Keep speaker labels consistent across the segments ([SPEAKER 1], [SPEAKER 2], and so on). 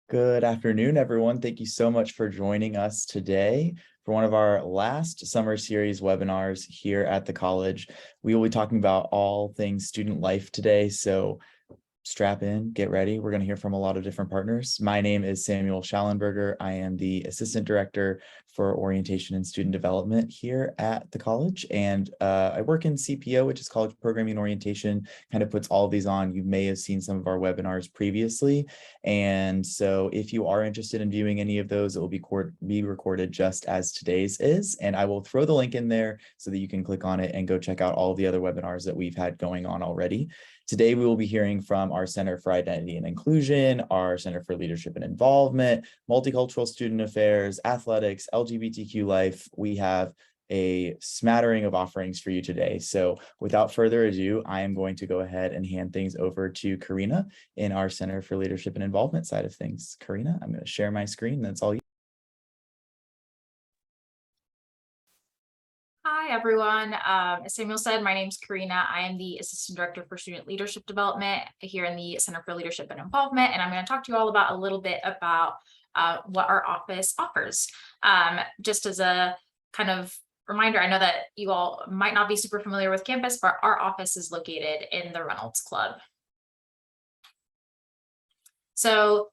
[SPEAKER 1] Good afternoon, everyone. Thank you so much for joining us today for one of our last summer series webinars here at the college. We will be talking about all things student life today, so strap in, get ready. We're going to hear from a lot of different partners. My name is Samuel Schallenberger. I am the Assistant Director for Orientation and Student Development here at the college. And I work in CPO, which is College Programming and Orientation, kind of puts all of these on. You may have seen some of our webinars previously. And so if you are interested in viewing any of those, it will be recorded just as today's is. And I will throw the link in there so that you can click on it and go check out all of the other webinars that we've had going on already. Today, we will be hearing from our Center for Identity and Inclusion, our Center for Leadership and Involvement, Multicultural Student Affairs, Athletics, LGBTQ Life. We have a smattering of offerings for you today. So without further ado, I am going to go ahead and hand things over to Karina in our Center for Leadership and Involvement side of things. Karina, I'm going to share my screen. That's all you.
[SPEAKER 2] Hi, everyone. As Samuel said, my name is Karina. I am the Assistant Director for Student Leadership Development here in the Center for Leadership and Involvement, and I'm going to talk to you all about a little bit about what our office offers. Just as a kind of reminder, I know that you all might not be super familiar with campus, but our office is located in the Reynolds Club. So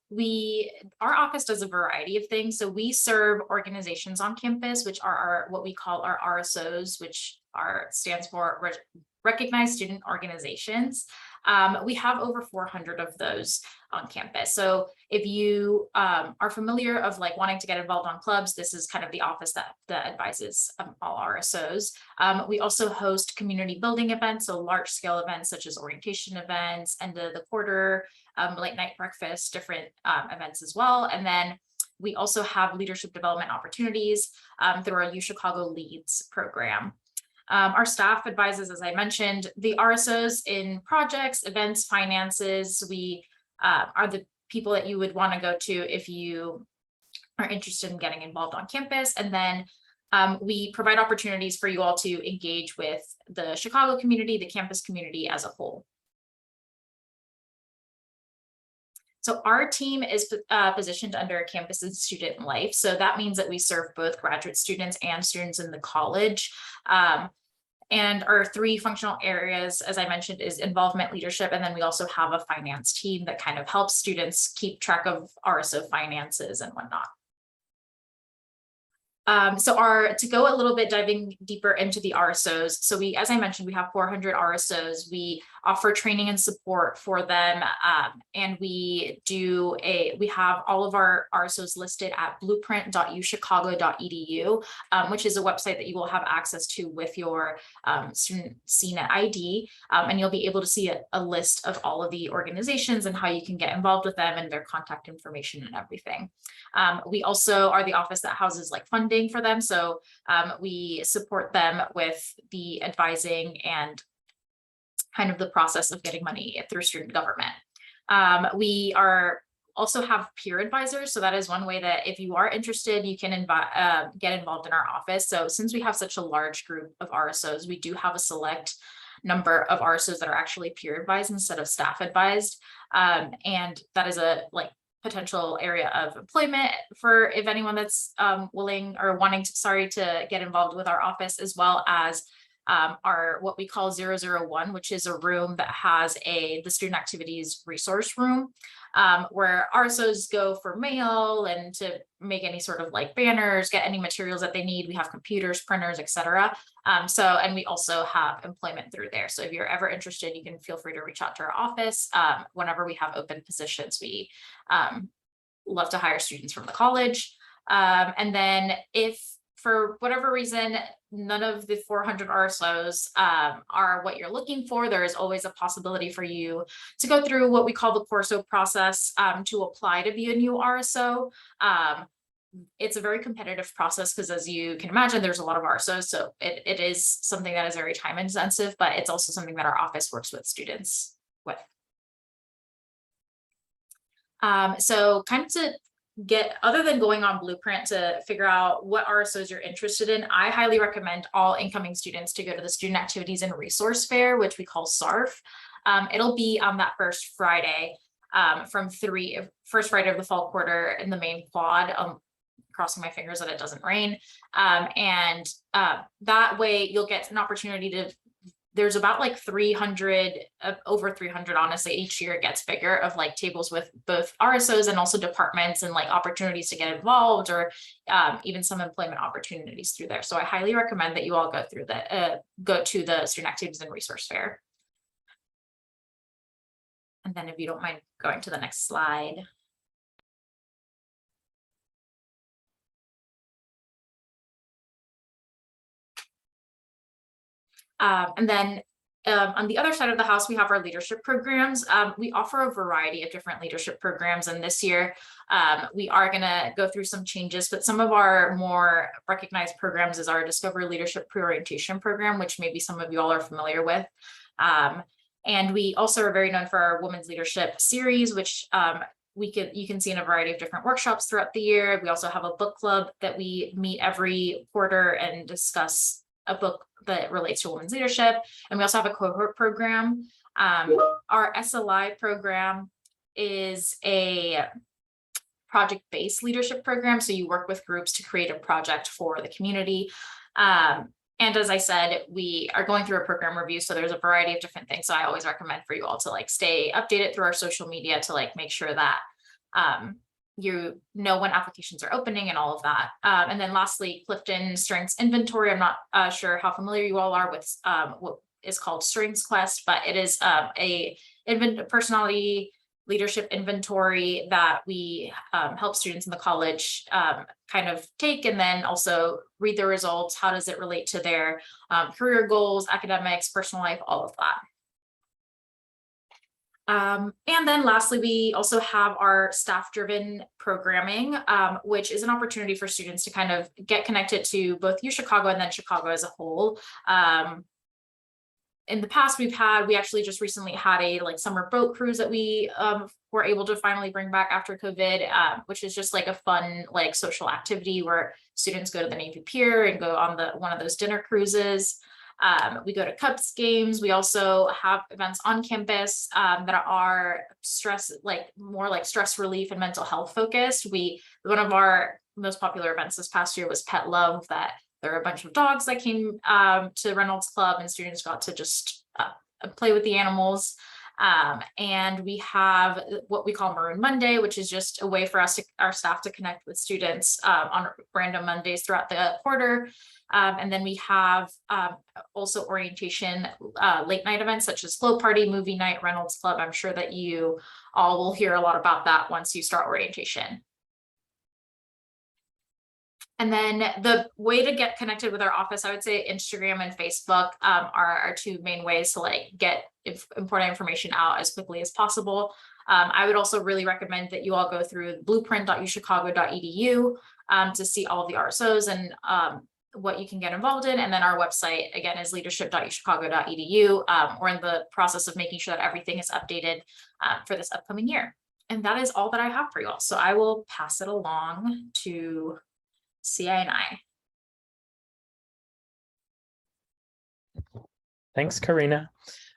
[SPEAKER 2] our office does a variety of things. So we serve organizations on campus, which are what we call our RSOs, which stands for Recognized Student Organizations. We have over 400 of those on campus. So if you are familiar of like wanting to get involved on clubs, this is kind of the office that advises all RSOs. We also host community building events, so large scale events such as orientation events, end of the quarter, late night breakfast, different events as well. And then we also have leadership development opportunities through our UChicago Leads program. Our staff advises, as I mentioned, the RSOs in projects, events, finances. We are the people that you would want to go to if you are interested in getting involved on campus. And then we provide opportunities for you all to engage with the Chicago community, the campus community as a whole. So our team is positioned under campus and student life. So that means that we serve both graduate students and students in the college. And our three functional areas, as I mentioned, is involvement, leadership, and then we also have a finance team that kind of helps students keep track of RSO finances and whatnot. To go a little bit diving deeper into the RSOs. So as I mentioned, we have 400 RSOs. We offer training and support for them. And we have all of our RSOs listed at blueprint.uchicago.edu, which is a website that you will have access to with your student CNET ID. And you'll be able to see a list of all of the organizations and how you can get involved with them and their contact information and everything. We also are the office that houses like funding for them. So we support them with the advising and kind of the process of getting money through student government. We also have peer advisors. So that is one way that if you are interested, you can get involved in our office. So since we have such a large group of RSOs, we do have a select number of RSOs that are actually peer advised instead of staff advised. And that is a potential area of employment for if anyone that's willing or wanting to get involved with our office, as well as our what we call 001, which is a room that has the student activities resource room, where RSOs go for mail and to make any sort of like banners, get any materials that they need. We have computers, printers, etc. And we also have employment through there. So if you're ever interested, you can feel free to reach out to our office whenever we have open positions. We love to hire students from the college. And then if for whatever reason, none of the 400 RSOs are what you're looking for, there is always a possibility for you to go through what we call the Corso process to apply to be a new RSO. It's a very competitive process because, as you can imagine, there's a lot of RSOs. So it is something that is very time intensive, but it's also something that our office works with students with. So kind of to other than going on Blueprint to figure out what RSOs you're interested in, I highly recommend all incoming students to go to the Student Activities and Resource Fair, which we call SARF. It'll be on that first Friday from first Friday of the fall quarter in the main quad. Crossing my fingers that it doesn't rain. That way you'll get an opportunity to, there's about like 300, over 300, honestly, each year it gets bigger, of like tables with both RSOs and also departments, and like opportunities to get involved, or even some employment opportunities through there. So I highly recommend that you all go to the Student Activities and Resource Fair. And then if you don't mind going to the next slide. And then on the other side of the house, we have our leadership programs. We offer a variety of different leadership programs. And this year, we are going to go through some changes, but some of our more recognized programs is our Discover Leadership Pre-Orientation program, which maybe some of you all are familiar with. And we also are very known for our Women's Leadership series, which you can see in a variety of different workshops throughout the year. We also have a book club that we meet every quarter and discuss a book that relates to women's leadership. And we also have a cohort program. Our SLI program is a project-based leadership program. So you work with groups to create a project for the community. And as I said, we are going through a program review. So there's a variety of different things. So I always recommend for you all to like stay updated through our social media to like make sure that you know when applications are opening and all of that. And then lastly, Clifton Strengths Inventory. I'm not sure how familiar you all are with what is called Strengths Quest, but it is a personality leadership inventory that we help students in the college kind of take, and then also read the results. How does it relate to their career goals, academics, personal life, all of that. And then lastly, we also have our staff-driven programming, which is an opportunity for students to kind of get connected to both UChicago and then Chicago as a whole. In the past, we actually just recently had a like summer boat cruise that we were able to finally bring back after COVID, which is just like a fun like social activity where students go to the Navy Pier and go on one of those dinner cruises. We go to Cubs games. We also have events on campus that are more like stress relief and mental health focused. One of our most popular events this past year was Pet Love, that there are a bunch of dogs that came to Reynolds Club, and students got to just play with the animals. And we have what we call Maroon Monday, which is just a way for our staff to connect with students on random Mondays throughout the quarter. And then we have also orientation late night events such as Flow Party, Movie Night, Reynolds Club. I'm sure that you all will hear a lot about that once you start orientation. And then the way to get connected with our office, I would say Instagram and Facebook are our two main ways to like get important information out as quickly as possible. I would also really recommend that you all go through blueprint.uchicago.edu to see all of the RSOs and what you can get involved in. And then our website, again, is leadership.uchicago.edu. We're in the process of making sure that everything is updated for this upcoming year. And that is all that I have for you all. So I will pass it along to CI and I.
[SPEAKER 3] Thanks, Karina.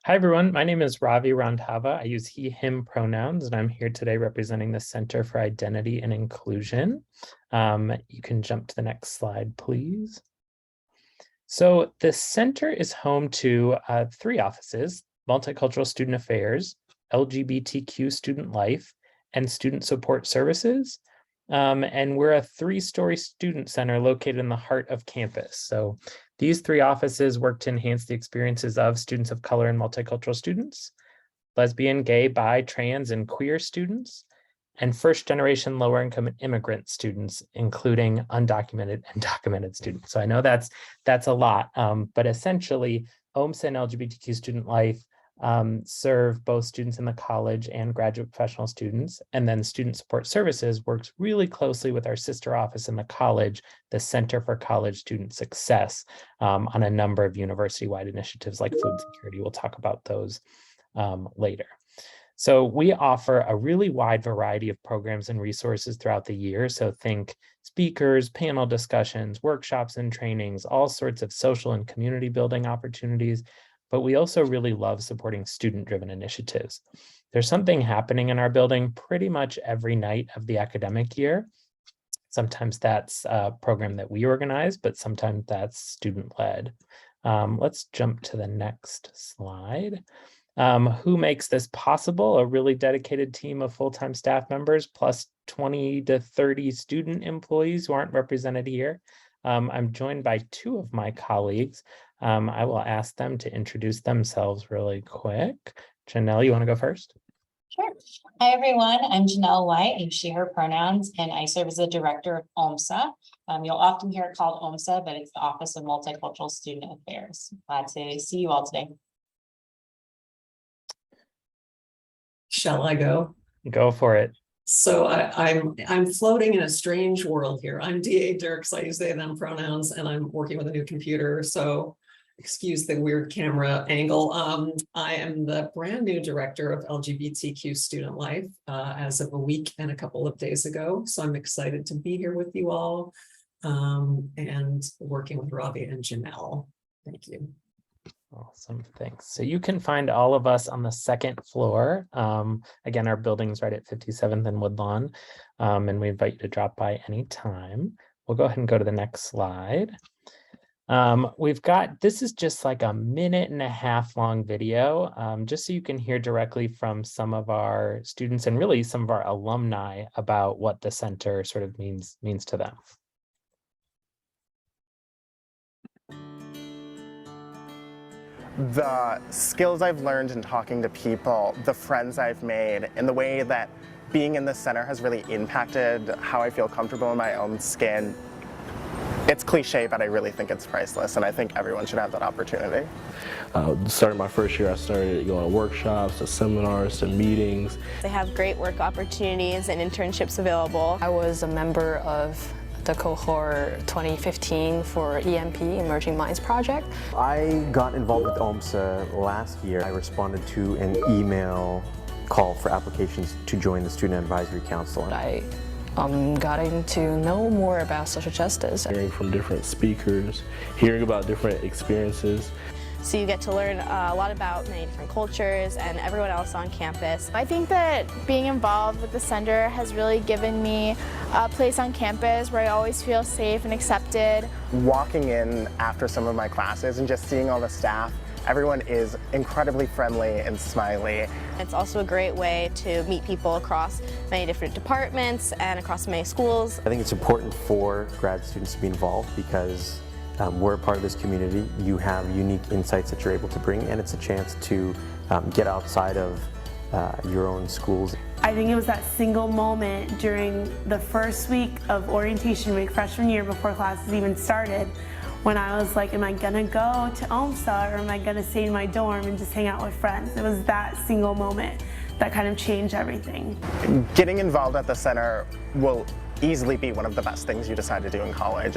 [SPEAKER 3] Hi, everyone. My name is Ravi Randhava. I use he, him pronouns, and I'm here today representing the Center for Identity and Inclusion. You can jump to the next slide, please. So the center is home to 3 offices: Multicultural Student Affairs, LGBTQ Student Life, and Student Support Services. And we're a 3-story student center located in the heart of campus. So these 3 offices work to enhance the experiences of students of color and multicultural students, lesbian, gay, bi, trans, and queer students, and first-generation lower-income immigrant students, including undocumented and documented students. So I know that's a lot, but essentially, OMSA and LGBTQ Student Life serve both students in the college and graduate professional students. And then Student Support Services works really closely with our sister office in the college, the Center for College Student Success, on a number of university-wide initiatives like food security. We'll talk about those later. So we offer a really wide variety of programs and resources throughout the year. So think speakers, panel discussions, workshops and trainings, all sorts of social and community building opportunities. but we also really love supporting student-driven initiatives. There's something happening in our building pretty much every night of the academic year. Sometimes that's a program that we organize, but sometimes that's student-led. Let's jump to the next slide. Who makes this possible? A really dedicated team of full-time staff members, plus 20 to 30 student employees who aren't represented here. I'm joined by two of my colleagues. I will ask them to introduce themselves really quick. Janelle, you want to go first?
[SPEAKER 4] Sure. Hi, everyone. I'm Janelle White. I use she, her pronouns, and I serve as the director of OMSA. You'll often hear it called OMSA, but it's the Office of Multicultural Student Affairs. Glad to see you all today.
[SPEAKER 5] Shall I go?
[SPEAKER 3] Go for it.
[SPEAKER 5] So I'm floating in a strange world here. I'm DA Dirks. I use they, them pronouns, and I'm working with a new computer. So excuse the weird camera angle. I am the brand new director of LGBTQ student life as of a week and a couple of days ago. So I'm excited to be here with you all and working with Ravi and Janelle. Thank you.
[SPEAKER 3] Awesome, thanks. So you can find all of us on the second floor. Again, our building's right at 57th and Woodlawn, and we invite you to drop by anytime. We'll go ahead and go to the next slide. This is just like a 1.5-minute long video, just so you can hear directly from some of our students and really some of our alumni about what the center sort of means to them.
[SPEAKER 6] The skills I've learned in talking to people, the friends I've made, and the way that being in the center has really impacted how I feel comfortable in my own skin. It's cliche, but I really think it's priceless, and I think everyone should have that opportunity.
[SPEAKER 7] Starting my first year, I started going to workshops, to seminars, to meetings.
[SPEAKER 8] They have great work opportunities and internships available.
[SPEAKER 9] I was a member of the cohort 2015 for EMP, Emerging Minds Project.
[SPEAKER 10] I got involved with OMSA last year. I responded to an email call for applications to join the Student Advisory Council.
[SPEAKER 9] I gotten to know more about social justice.
[SPEAKER 7] Hearing from different speakers, hearing about different experiences.
[SPEAKER 8] So you get to learn a lot about many different cultures and everyone else on campus.
[SPEAKER 11] I think that being involved with the center has really given me a place on campus where I always feel safe and accepted.
[SPEAKER 6] Walking in after some of my classes and just seeing all the staff, everyone is incredibly friendly and smiley.
[SPEAKER 8] It's also a great way to meet people across many different departments and across many schools.
[SPEAKER 10] I think it's important for grad students to be involved because we're a part of this community. You have unique insights that you're able to bring, and it's a chance to get outside of your own schools.
[SPEAKER 12] I think it was that single moment during the first week of orientation week, freshman year, before classes even started, when I was like, am I gonna go to OMSA or am I gonna stay in my dorm and just hang out with friends? It was that single moment that kind of changed everything.
[SPEAKER 6] Getting involved at the center will easily be one of the best things you decide to do in college.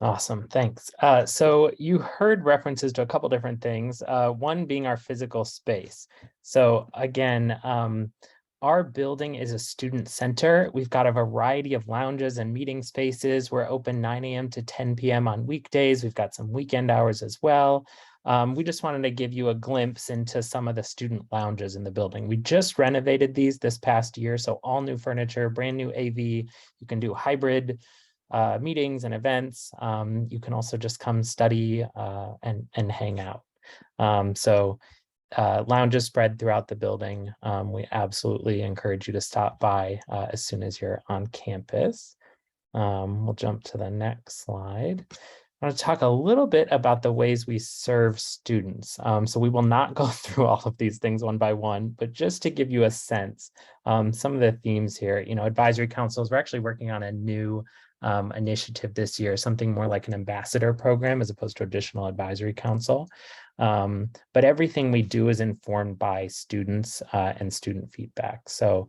[SPEAKER 3] Awesome, thanks. So you heard references to a couple different things, one being our physical space. So again, our building is a student center. We've got a variety of lounges and meeting spaces. We're open 9 a.m. to 10 p.m. on weekdays. We've got some weekend hours as well. We just wanted to give you a glimpse into some of the student lounges in the building. We just renovated these this past year, so all new furniture, brand new AV. You can do hybrid meetings and events. You can also just come study and hang out. Lounges spread throughout the building. We absolutely encourage you to stop by as soon as you're on campus. We'll jump to the next slide. I want to talk a little bit about the ways we serve students. So we will not go through all of these things one by one, but just to give you a sense, some of the themes here, advisory councils, we're actually working on a new initiative this year, something more like an ambassador program as opposed to traditional advisory council. But everything we do is informed by students and student feedback. So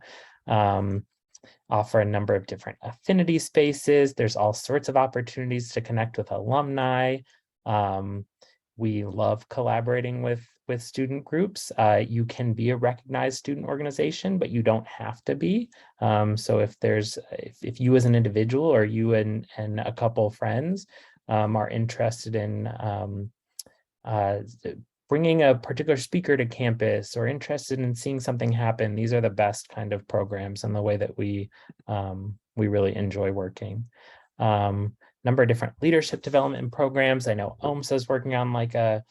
[SPEAKER 3] offer a number of different affinity spaces. There's all sorts of opportunities to connect with alumni. We love collaborating with student groups. You can be a recognized student organization, but you don't have to be. So if you as an individual or you and a couple friends are interested in bringing a particular speaker to campus or interested in seeing something happen, these are the best kind of programs and the way that we really enjoy working. Number of different leadership development programs. I know OMSA is working on like a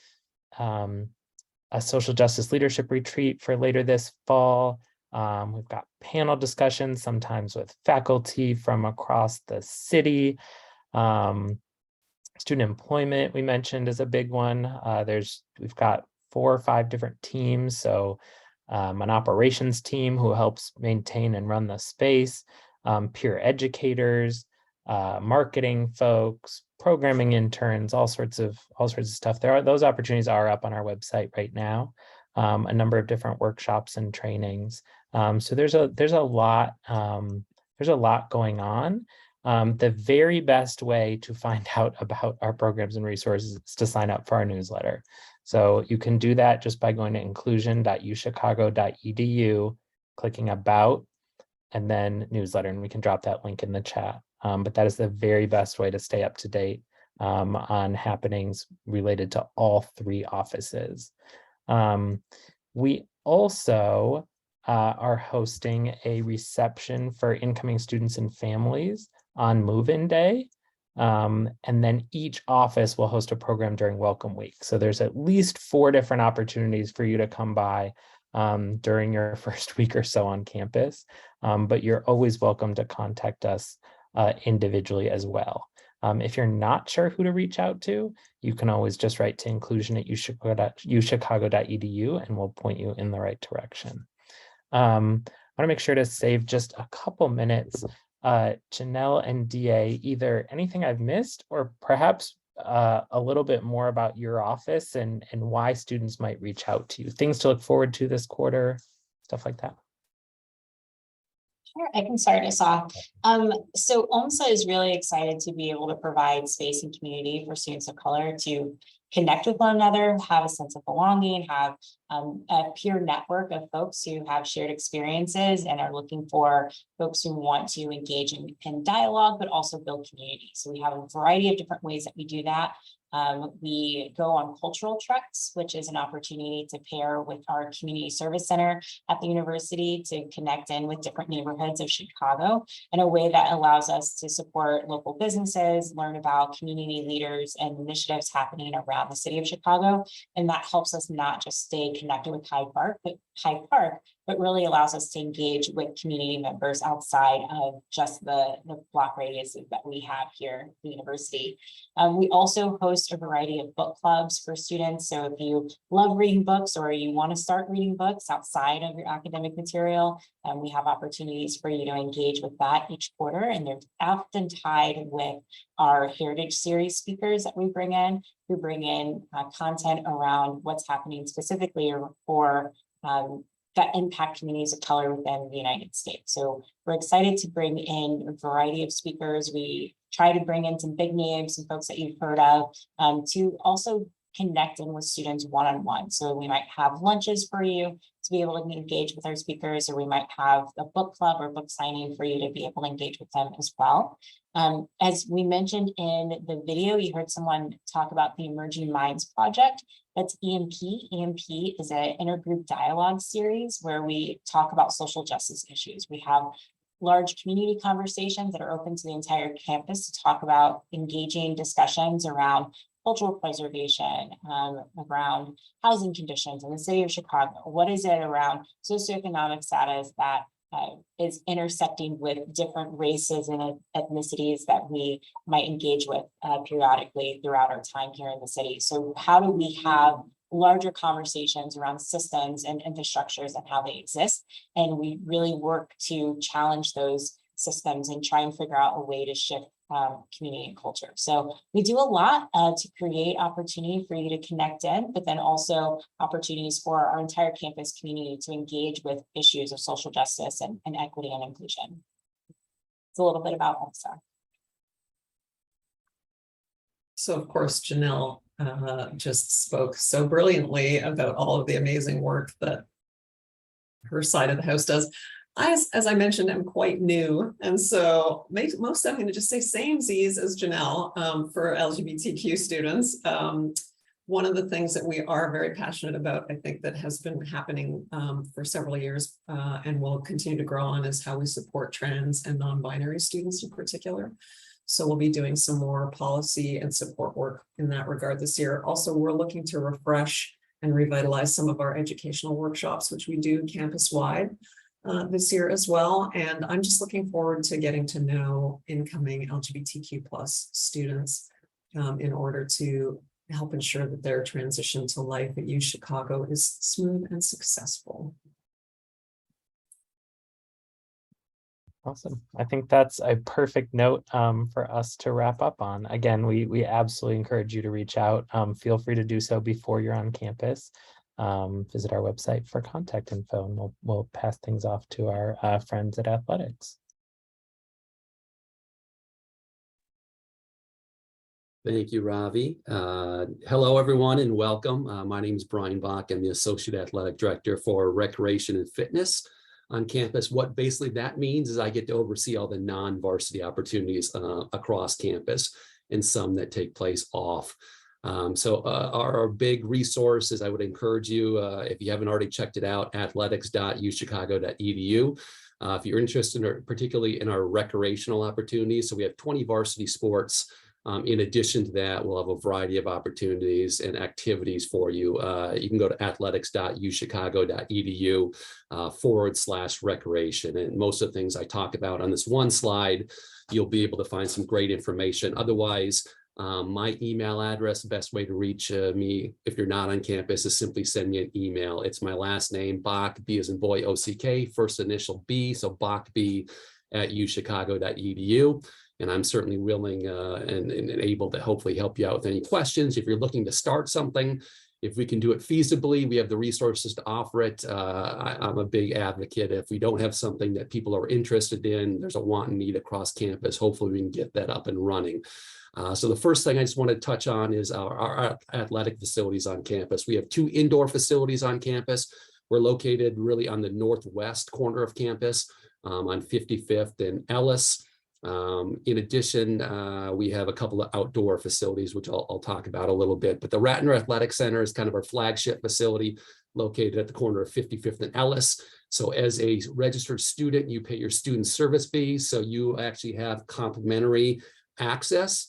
[SPEAKER 3] social justice leadership retreat for later this fall. We've got panel discussions, sometimes with faculty from across the city. Student employment, we mentioned, is a big one. We've got 4 or 5 different teams. So an operations team who helps maintain and run the space, peer educators, marketing folks, programming interns, all sorts of stuff. Those opportunities are up on our website right now. A number of different workshops and trainings. So there's a lot going on. The very best way to find out about our programs and resources is to sign up for our newsletter. So you can do that just by going to inclusion.uchicago.edu, clicking about, and then newsletter, and we can drop that link in the chat. But that is the very best way to stay up to date on happenings related to all 3 offices. We also are hosting a reception for incoming students and families on move-in day. And then each office will host a program during Welcome Week. So there's at least 4 different opportunities for you to come by during your first week or so on campus. But you're always welcome to contact us individually as well. If you're not sure who to reach out to, you can always just write to inclusion@uchicago.edu and we'll point you in the right direction. I want to make sure to save just a couple minutes. Janelle and DA, either anything I've missed or perhaps a little bit more about your office and why students might reach out to you, things to look forward to this quarter, stuff like that.
[SPEAKER 4] Sure, I can start us off. So OMSA is really excited to be able to provide space and community for students of color to connect with one another, have a sense of belonging, have a peer network of folks who have shared experiences and are looking for folks who want to engage in dialogue, but also build community. So we have a variety of different ways that we do that. We go on cultural treks, which is an opportunity to pair with our community service center at the university to connect in with different neighborhoods of Chicago in a way that allows us to support local businesses, learn about community leaders and initiatives happening around the city of Chicago. And that helps us not just stay connected with Hyde Park, but really allows us to engage with community members outside of just the block radius that we have here at the university. We also host a variety of book clubs for students. So if you love reading books or you want to start reading books outside of your academic material, we have opportunities for you to engage with that each quarter. And they're often tied with our Heritage Series speakers that we bring in, who bring in content around what's happening specifically for that impact communities of color within the United States. So we're excited to bring in a variety of speakers. We try to bring in some big names, some folks that you've heard of, to also connect in with students one-on-one. So we might have lunches for you to be able to engage with our speakers, or we might have a book club or book signing for you to be able to engage with them as well. As we mentioned in the video, you heard someone talk about the Emerging Minds Project. That's EMP. EMP is an intergroup dialogue series where we talk about social justice issues. We have large community conversations that are open to the entire campus to talk about engaging discussions around cultural preservation, around housing conditions in the city of Chicago. What is it around socioeconomic status that is intersecting with different races and ethnicities that we might engage with periodically throughout our time here in the city. So how do we have larger conversations around systems and infrastructures and how they exist? And we really work to challenge those systems and try and figure out a way to shift community and culture. So we do a lot to create opportunity for you to connect in, but then also opportunities for our entire campus community to engage with issues of social justice and equity and inclusion. It's a little bit about OMSA.
[SPEAKER 5] So of course, Janelle just spoke so brilliantly about all of the amazing work that her side of the house does. As I mentioned, I'm quite new. And so most I'm going to just say samesies as Janelle for LGBTQ students. One of the things that we are very passionate about, I think that has been happening for several years and will continue to grow on, is how we support trans and non-binary students in particular. So we'll be doing some more policy and support work in that regard this year. Also, we're looking to refresh and revitalize some of our educational workshops, which we do campus-wide this year as well. And I'm just looking forward to getting to know incoming LGBTQ+ students in order to help ensure that their transition to life at UChicago is smooth and successful.
[SPEAKER 3] Awesome. I think that's a perfect note for us to wrap up on. Again, we absolutely encourage you to reach out. Feel free to do so before you're on campus. Visit our website for contact info, and we'll pass things off to our friends at athletics.
[SPEAKER 13] Thank you, Ravi. Hello, everyone, and welcome. My name is Brian Bach. I'm the Associate Athletic Director for Recreation and Fitness on campus. What basically that means is I get to oversee all the non-varsity opportunities across campus and some that take place off. So our big resources, I would encourage you, if you haven't already checked it out, athletics.uchicago.edu. If you're interested particularly in our recreational opportunities, so we have 20 varsity sports. In addition to that, we'll have a variety of opportunities and activities for you. You can go to athletics.uchicago.edu/recreation. And most of the things I talk about on this one slide, you'll be able to find some great information. Otherwise, my email address, the best way to reach me if you're not on campus, is simply send me an email. It's my last name, Bach, B as in boy, O-C-K, first initial B, so bachb@uchicago.edu. And I'm certainly willing and able to hopefully help you out with any questions. If you're looking to start something, if we can do it feasibly, we have the resources to offer it. I'm a big advocate. If we don't have something that people are interested in, there's a want and need across campus, hopefully we can get that up and running. So the first thing I just want to touch on is our athletic facilities on campus. We have 2 indoor facilities on campus. We're located really on the northwest corner of campus on 55th and Ellis. In addition, we have a couple of outdoor facilities, which I'll talk about a little bit, but the Rattner Athletic Center is kind of our flagship facility located at the corner of 55th and Ellis. So as a registered student, you pay your student service fee. So you actually have complimentary access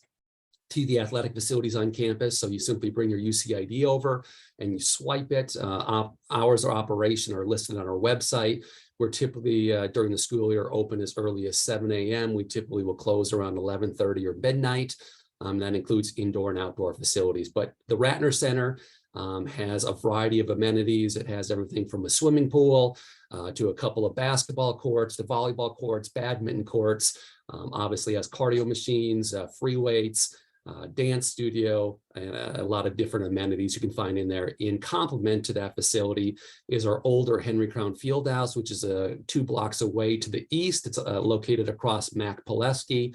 [SPEAKER 13] to the athletic facilities on campus. So you simply bring your UCID over and you swipe it. Hours of operation are listed on our website. We're typically during the school year open as early as 7 a.m. We typically will close around 11:30 or midnight. That includes indoor and outdoor facilities. But the Rattner Center has a variety of amenities. It has everything from a swimming pool to a couple of basketball courts, to volleyball courts, badminton courts. Obviously has cardio machines, free weights, dance studio, and a lot of different amenities you can find in there. In complement to that facility is our older Henry Crown Fieldhouse, which is 2 blocks away to the east. It's located across Mac Pileski.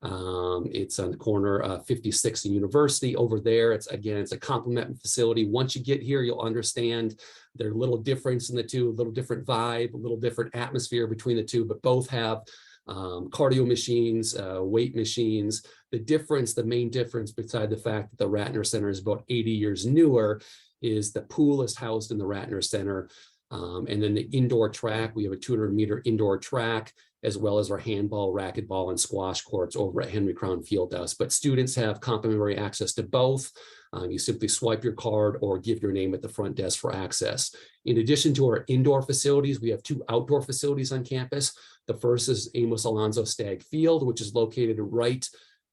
[SPEAKER 13] It's on the corner of 56th and University over there. It's a complement facility. Once you get here, you'll understand there's a little difference in the two, a little different vibe, a little different atmosphere between the two, but both have cardio machines, weight machines. The main difference, beside the fact that the Rattner Center is about 80 years newer, is the pool is housed in the Rattner Center. And then the indoor track, we have a 200-meter indoor track, as well as our handball, racquetball, and squash courts over at Henry Crown Fieldhouse. But students have complimentary access to both. You simply swipe your card or give your name at the front desk for access. In addition to our indoor facilities, we have 2 outdoor facilities on campus. The first is Amos Alonzo Stagg Field, which is located right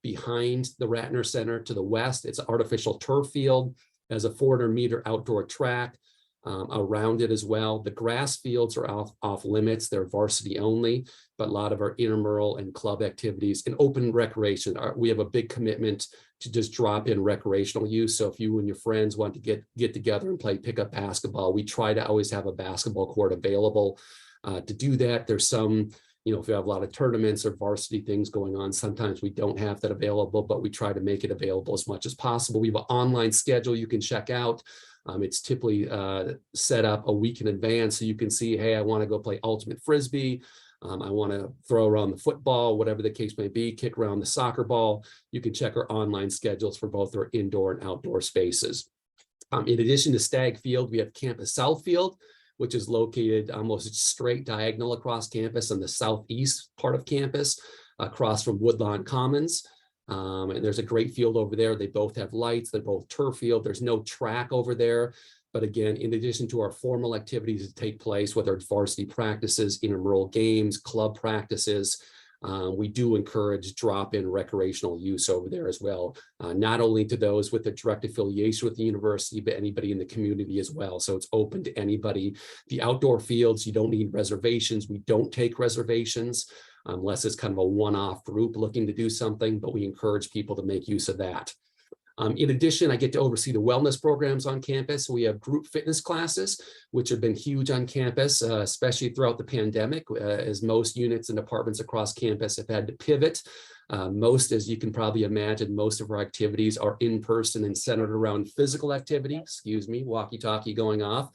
[SPEAKER 13] behind the Rattner Center to the west. It's an artificial turf field, has a 400-meter outdoor track around it as well. The grass fields are off limits. They're varsity only, but a lot of our intramural and club activities and open recreation, we have a big commitment to just drop in recreational use. So if you and your friends want to get together and play pickup basketball, we try to always have a basketball court available to do that. There's some if we have a lot of tournaments or varsity things going on, sometimes we don't have that available, but we try to make it available as much as possible. We have an online schedule you can check out. It's typically set up a week in advance, so you can see, hey, I want to go play ultimate frisbee. I want to throw around the football, whatever the case may be, kick around the soccer ball. You can check our online schedules for both our indoor and outdoor spaces. In addition to Stag Field, we have Campus South Field, which is located almost straight diagonal across campus on the southeast part of campus, across from Woodlawn Commons. And there's a great field over there. They both have lights. They're both turf field. There's no track over there. But again, in addition to our formal activities that take place, whether it's varsity practices, intramural games, club practices, we do encourage drop-in recreational use over there as well, not only to those with a direct affiliation with the university, but anybody in the community as well. So it's open to anybody. The outdoor fields, you don't need reservations. We don't take reservations unless it's kind of a one-off group looking to do something, but we encourage people to make use of that. In addition, I get to oversee the wellness programs on campus. We have group fitness classes, which have been huge on campus, especially throughout the pandemic, as most units and departments across campus have had to pivot. Most, as you can probably imagine, most of our activities are in person and centered around physical activity. Excuse me, walkie-talkie going off.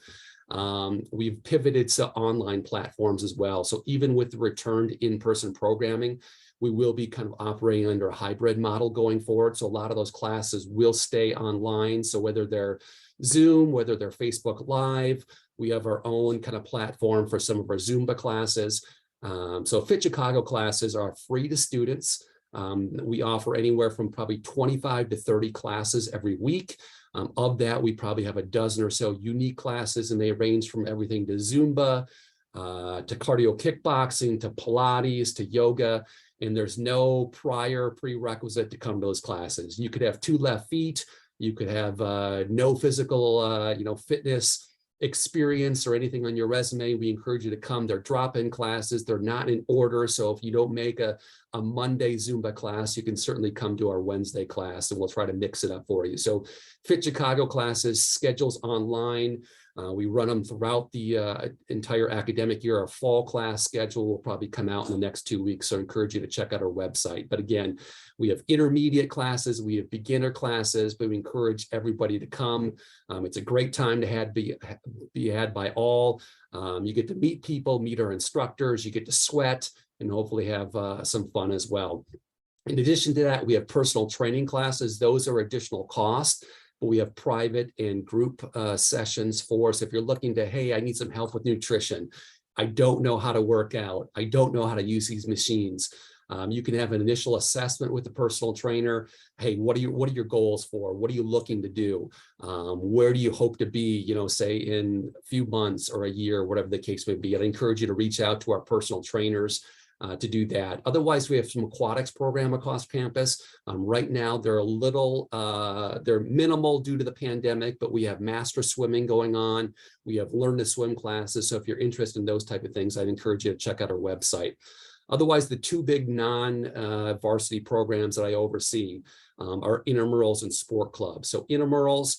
[SPEAKER 13] We've pivoted to online platforms as well. So even with the return to in-person programming, we will be kind of operating under a hybrid model going forward. So a lot of those classes will stay online. So whether they're Zoom, whether they're Facebook Live, we have our own kind of platform for some of our Zumba classes. So Fit Chicago classes are free to students. We offer anywhere from probably 25 to 30 classes every week. Of that, we probably have a dozen or so unique classes, and they range from everything to Zumba, to cardio kickboxing, to Pilates, to yoga. And there's no prior prerequisite to come to those classes. You could have 2 left feet. You could have no physical, fitness experience or anything on your resume. We encourage you to come. They're drop-in classes. They're not in order. So if you don't make a Monday Zumba class, you can certainly come to our Wednesday class, and we'll try to mix it up for you. So Fit Chicago classes, schedules online. We run them throughout the entire academic year. Our fall class schedule will probably come out in the next 2 weeks, so I encourage you to check out our website. But again, we have intermediate classes, we have beginner classes, but we encourage everybody to come. It's a great time to be had by all. You get to meet people, meet our instructors, you get to sweat, and hopefully have some fun as well. In addition to that, we have personal training classes. Those are additional costs. But we have private and group sessions for us. If you're looking to, hey, I need some help with nutrition. I don't know how to work out. I don't know how to use these machines. You can have an initial assessment with the personal trainer. Hey, what are your goals for? What are you looking to do? Where do you hope to be, say in a few months or a year, whatever the case may be. I'd encourage you to reach out to our personal trainers to do that. Otherwise, we have some aquatics program across campus. Right now, they're they're minimal due to the pandemic, but we have master swimming going on. We have learn to swim classes. So if you're interested in those type of things, I'd encourage you to check out our website. Otherwise, the 2 big non-varsity programs that I oversee are intramurals and sport clubs. So intramurals,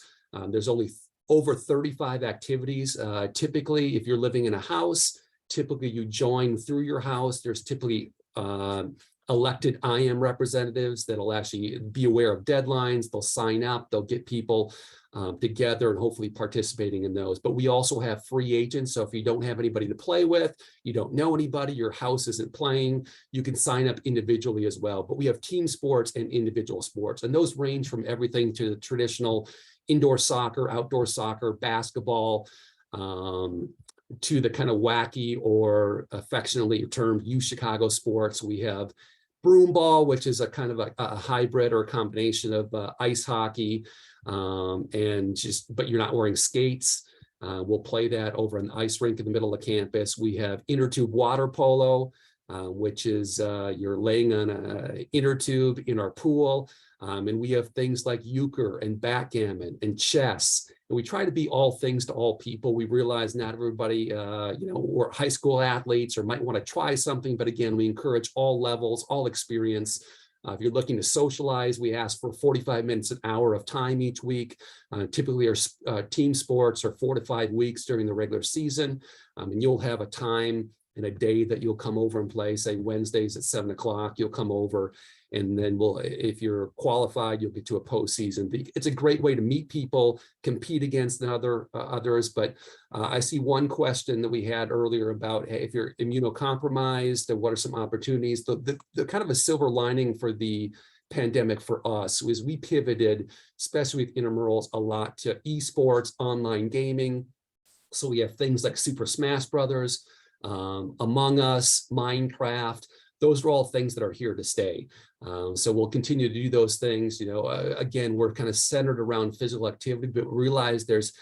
[SPEAKER 13] there's only over 35 activities. Typically, if you're living in a house, typically you join through your house. There's typically elected IM representatives that'll actually be aware of deadlines. They'll sign up, they'll get people together and hopefully participating in those. But we also have free agents. So if you don't have anybody to play with, you don't know anybody, your house isn't playing, you can sign up individually as well. But we have team sports and individual sports, and those range from everything to the traditional indoor soccer, outdoor soccer, basketball, to the kind of wacky or affectionately termed U Chicago sports. We have broom ball, which is a kind of a hybrid or a combination of ice hockey but you're not wearing skates. We'll play that over an ice rink in the middle of campus. We have inner tube water polo, which is you're laying on an inner tube in our pool. And we have things like euchre and backgammon and chess. And we try to be all things to all people. We realize not everybody, we're high school athletes or might want to try something. But again, we encourage all levels, all experience. If you're looking to socialize, we ask for 45 minutes, an hour of time each week. Typically, our team sports are 4 to 5 weeks during the regular season. And you'll have a time and a day that you'll come over and play, say Wednesdays at 7 o'clock, you'll come over, and then if you're qualified, you'll get to a postseason. It's a great way to meet people, compete against others. But I see one question that we had earlier about, hey, if you're immunocompromised, then what are some opportunities? The kind of a silver lining for the pandemic for us was we pivoted, especially with Intramurals, a lot to esports, online gaming. So we have things like Super Smash Brothers, Among Us, Minecraft. Those are all things that are here to stay. So we'll continue to do those things. Again, we're kind of centered around physical activity, but realize there's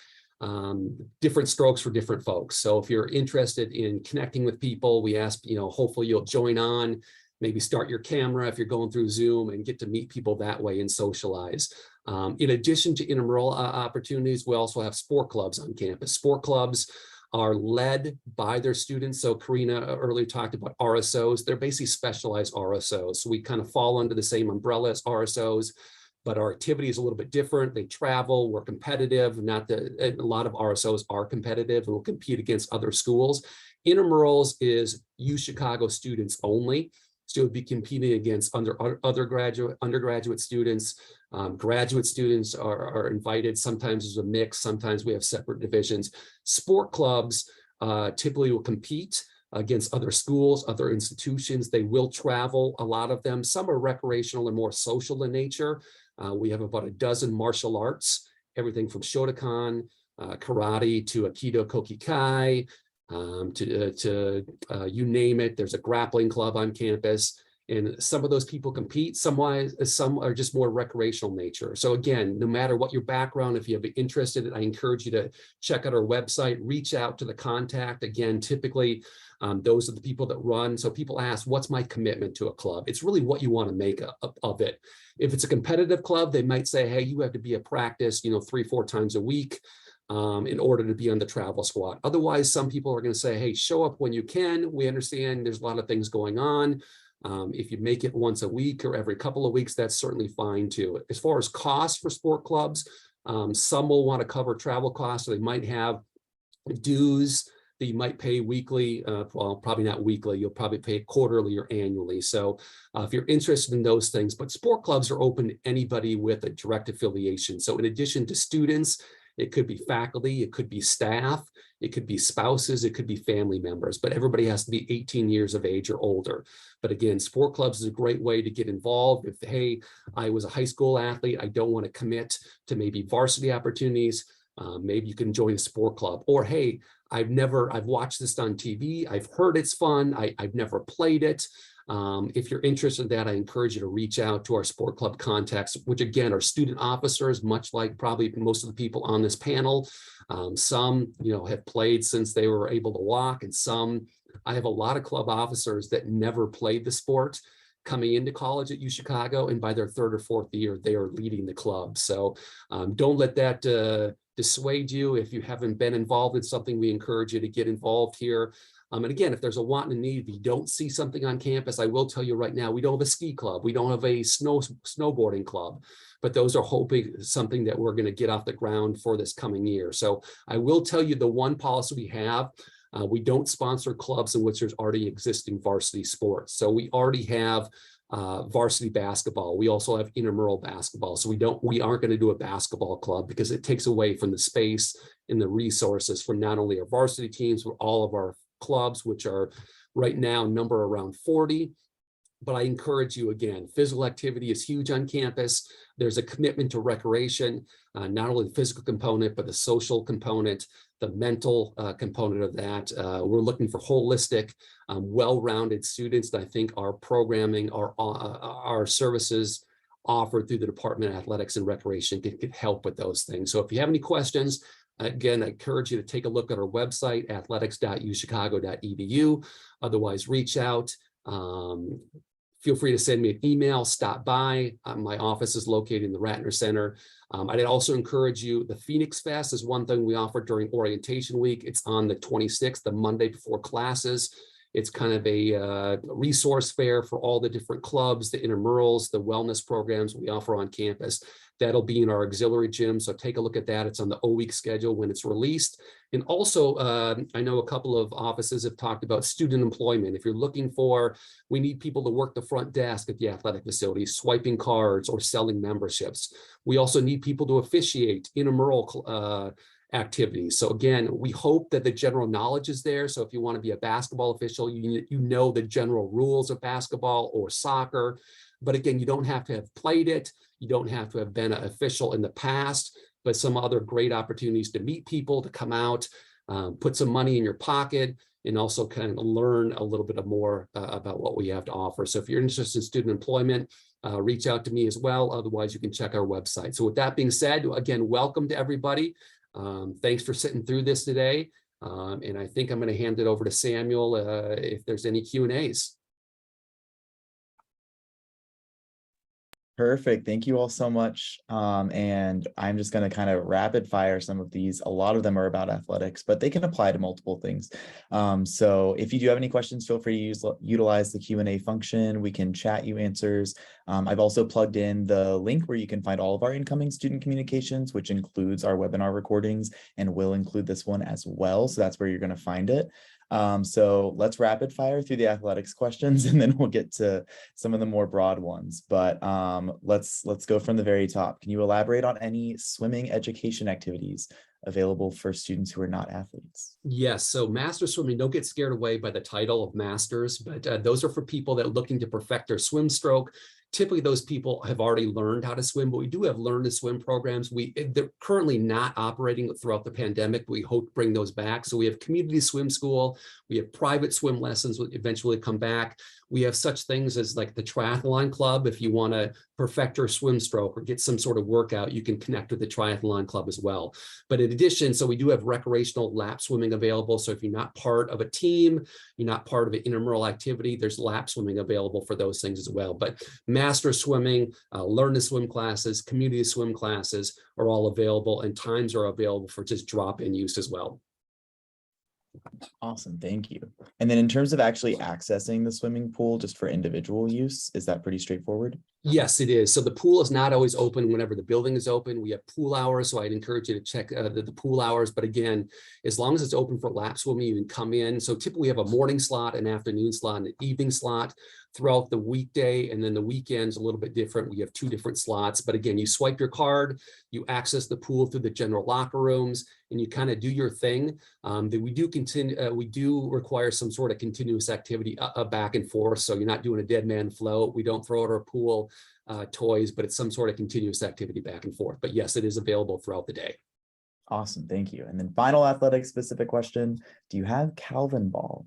[SPEAKER 13] different strokes for different folks. So if you're interested in connecting with people, we ask, hopefully you'll join on, maybe start your camera if you're going through Zoom and get to meet people that way and socialize. In addition to intramural opportunities, we also have sport clubs on campus. Sport clubs are led by their students. So Karina earlier talked about RSOs. They're basically specialized RSOs. So we kind of fall under the same umbrella as RSOs, but our activity is a little bit different. They travel, we're competitive. A lot of RSOs are competitive and will compete against other schools. Intramurals is UChicago students only. So it would be competing against undergraduate students. Graduate students are invited. Sometimes there's a mix. Sometimes we have separate divisions. Sport clubs typically will compete against other schools, other institutions. They will travel, a lot of them. Some are recreational and more social in nature. We have about a dozen martial arts, everything from Shotokan, karate to Aikido Kokikai, you name it. There's a grappling club on campus, and some of those people compete. Some are just more recreational nature. So again, no matter what your background, if you're interested, I encourage you to check out our website, reach out to the contact. Again, typically those are the people that run. So people ask, what's my commitment to a club? It's really what you want to make of it. If it's a competitive club, they might say, hey, you have to be at practice, 3-4 times a week. In order to be on the travel squad. Otherwise, some people are going to say, hey, show up when you can. We understand there's a lot of things going on. If you make it once a week or every couple of weeks, that's certainly fine too. As far as costs for sport clubs, some will want to cover travel costs. So they might have dues that you might pay weekly. Well, probably not weekly. You'll probably pay quarterly or annually. So if you're interested in those things, but sport clubs are open to anybody with a direct affiliation. So in addition to students, it could be faculty, it could be staff, it could be spouses, it could be family members, but everybody has to be 18 years of age or older. But again, sport clubs is a great way to get involved. If, hey, I was a high school athlete, I don't want to commit to maybe varsity opportunities, maybe you can join a sport club. Or, hey, I've watched this on TV, I've heard it's fun, I've never played it. If you're interested in that, I encourage you to reach out to our sport club contacts, which again are student officers, much like probably most of the people on this panel. Some, have played since they were able to walk, and I have a lot of club officers that never played the sport coming into college at UChicago, and by their 3rd or 4th year, they are leading the club. So don't let that dissuade you. If you haven't been involved in something, we encourage you to get involved here. And again, if there's a want and a need, if you don't see something on campus, I will tell you right now, we don't have a ski club. We don't have a snowboarding club, but those are hoping something that we're going to get off the ground for this coming year. So I will tell you the one policy we have, we don't sponsor clubs in which there's already existing varsity sports. So we already have varsity basketball. We also have intramural basketball. So we aren't going to do a basketball club because it takes away from the space and the resources from not only our varsity teams, but all of our clubs, which are right now number around 40. But I encourage you again, physical activity is huge on campus. There's a commitment to recreation, not only the physical component, but the social component, the mental component of that. We're looking for holistic, well-rounded students. And I think our programming, our services offered through the Department of Athletics and Recreation can help with those things. So if you have any questions, again, I encourage you to take a look at our website, athletics.uchicago.edu. Otherwise, reach out. Feel free to send me an email, stop by. My office is located in the Rattner Center. I'd also encourage you, the Phoenix Fest is one thing we offer during orientation week. It's on the 26th, the Monday before classes. It's kind of a resource fair for all the different clubs, the intramurals, the wellness programs we offer on campus. That'll be in our auxiliary gym. So take a look at that. It's on the O-week schedule when it's released. And also, I know a couple of offices have talked about student employment. If you're looking for, we need people to work the front desk at the athletic facilities, swiping cards or selling memberships. We also need people to officiate intramural activities. So again, we hope that the general knowledge is there. So if you want to be a basketball official, you know the general rules of basketball or soccer. But again, you don't have to have played it. You don't have to have been an official in the past, but some other great opportunities to meet people, to come out, put some money in your pocket, and also kind of learn a little bit more about what we have to offer. So if you're interested in student employment, reach out to me as well. Otherwise, you can check our website. So with that being said, again, welcome to everybody. Thanks for sitting through this today. And I think I'm going to hand it over to Samuel if there's any Q&As.
[SPEAKER 1] Perfect. Thank you all so much. And I'm just going to kind of rapid fire some of these. A lot of them are about athletics, but they can apply to multiple things. So if you do have any questions, feel free to utilize the Q&A function. We can chat you answers. I've also plugged in the link where you can find all of our incoming student communications, which includes our webinar recordings and will include this one as well. So that's where you're going to find it. So let's rapid fire through the athletics questions, and then we'll get to some of the more broad ones. But let's go from the very top. Can you elaborate on any swimming education activities available for students who are not athletes?
[SPEAKER 13] Yes, so master swimming, don't get scared away by the title of masters, but those are for people that are looking to perfect their swim stroke. Typically, those people have already learned how to swim, but we do have learn to swim programs. They're currently not operating throughout the pandemic. We hope to bring those back. So we have community swim school. We have private swim lessons will eventually come back. We have such things as like the triathlon club. If you want to perfect your swim stroke or get some sort of workout, you can connect with the triathlon club as well. But in addition, so we do have recreational lap swimming available. So if you're not part of a team, you're not part of an intramural activity, there's lap swimming available for those things as well. But master swimming, learn to swim classes, community swim classes are all available, and times are available for just drop-in use as well.
[SPEAKER 1] Awesome, thank you. And then in terms of actually accessing the swimming pool just for individual use, is that pretty straightforward?
[SPEAKER 13] Yes, it is. So the pool is not always open whenever the building is open. We have pool hours, so I'd encourage you to check the pool hours. But again, as long as it's open for lap swimming, you can come in. So typically we have a morning slot, an afternoon slot, and an evening slot throughout the weekday. And then the weekend's a little bit different. We have 2 different slots. But again, you swipe your card, you access the pool through the general locker rooms, and you kind of do your thing. We do require some sort of continuous activity back and forth. So you're not doing a dead man float. We don't throw out our pool toys, but it's some sort of continuous activity back and forth. But yes, it is available throughout the day.
[SPEAKER 1] Awesome, thank you. And then final athletics specific question, do you have Calvin ball?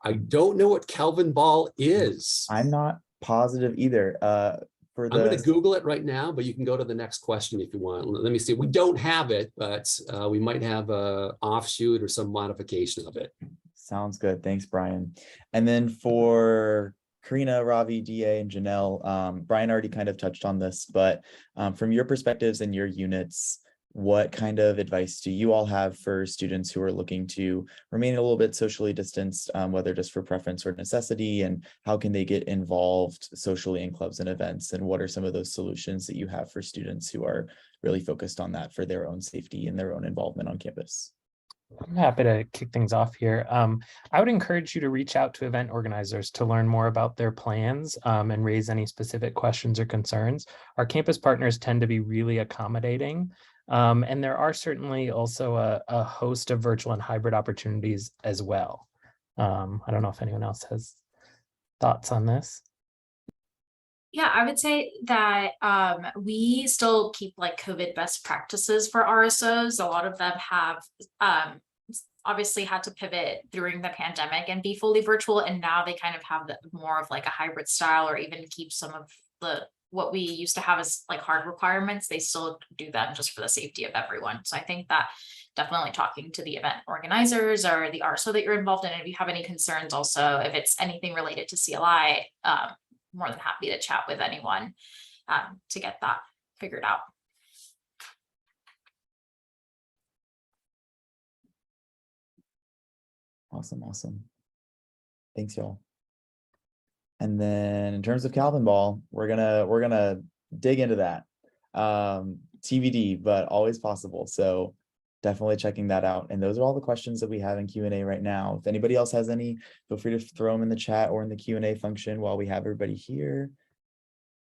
[SPEAKER 13] I don't know what Calvin ball is.
[SPEAKER 1] I'm not positive either.
[SPEAKER 13] I'm going to Google it right now, but you can go to the next question if you want. Let me see. We don't have it, but we might have a offshoot or some modification of it.
[SPEAKER 1] Sounds good. Thanks, Brian. And then for Karina, Ravi, DA, and Janelle, Brian already kind of touched on this, but from your perspectives and your units, what kind of advice do you all have for students who are looking to remain a little bit socially distanced, whether just for preference or necessity, and how can they get involved socially in clubs and events? And what are some of those solutions that you have for students who are really focused on that for their own safety and their own involvement on campus?
[SPEAKER 3] I'm happy to kick things off here. I would encourage you to reach out to event organizers to learn more about their plans and raise any specific questions or concerns. Our campus partners tend to be really accommodating. And there are certainly also a host of virtual and hybrid opportunities as well. I don't know if anyone else has thoughts on this.
[SPEAKER 2] Yeah, I would say that we still keep like COVID best practices for RSOs. A lot of them have obviously had to pivot during the pandemic and be fully virtual. And now they kind of have more of like a hybrid style, or even keep some of what we used to have as like hard requirements. They still do them just for the safety of everyone. So I think that definitely talking to the event organizers or the RSO that you're involved in, and if you have any concerns also, if it's anything related to CLI, more than happy to chat with anyone to get that figured out.
[SPEAKER 1] Awesome. Thanks, y'all. And then in terms of Calvin ball, we're gonna dig into that. TBD, but always possible. So definitely checking that out. And those are all the questions that we have in Q&A right now. If anybody else has any, feel free to throw them in the chat or in the Q&A function while we have everybody here.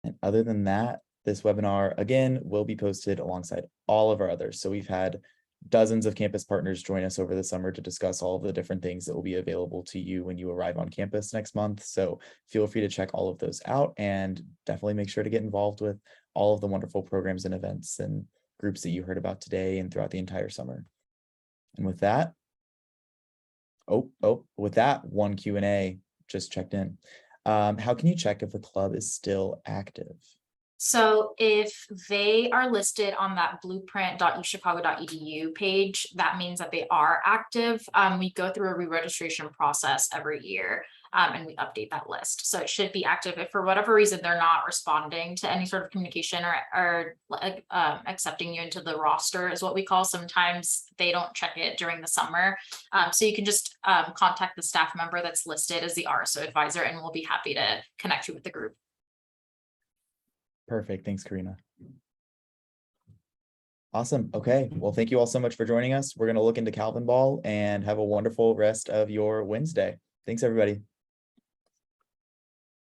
[SPEAKER 1] And other than that, this webinar, again, will be posted alongside all of our others. So we've had dozens of campus partners join us over the summer to discuss all of the different things that will be available to you when you arrive on campus next month. So feel free to check all of those out and definitely make sure to get involved with all of the wonderful programs and events and groups that you heard about today and throughout the entire summer. And with that, with that, one Q&A just checked in. How can you check if the club is still active?
[SPEAKER 2] So if they are listed on that blueprint.uchicago.edu page, that means that they are active. We go through a re-registration process every year, and we update that list. So it should be active. If for whatever reason they're not responding to any sort of communication or accepting you into the roster is what we call. Sometimes they don't check it during the summer. So you can just contact the staff member that's listed as the RSO advisor, and we'll be happy to connect you with the group.
[SPEAKER 1] Perfect. Thanks, Karina. Awesome. Okay. Well, thank you all so much for joining us. We're going to look into Calvin Ball and have a wonderful rest of your Wednesday. Thanks, everybody.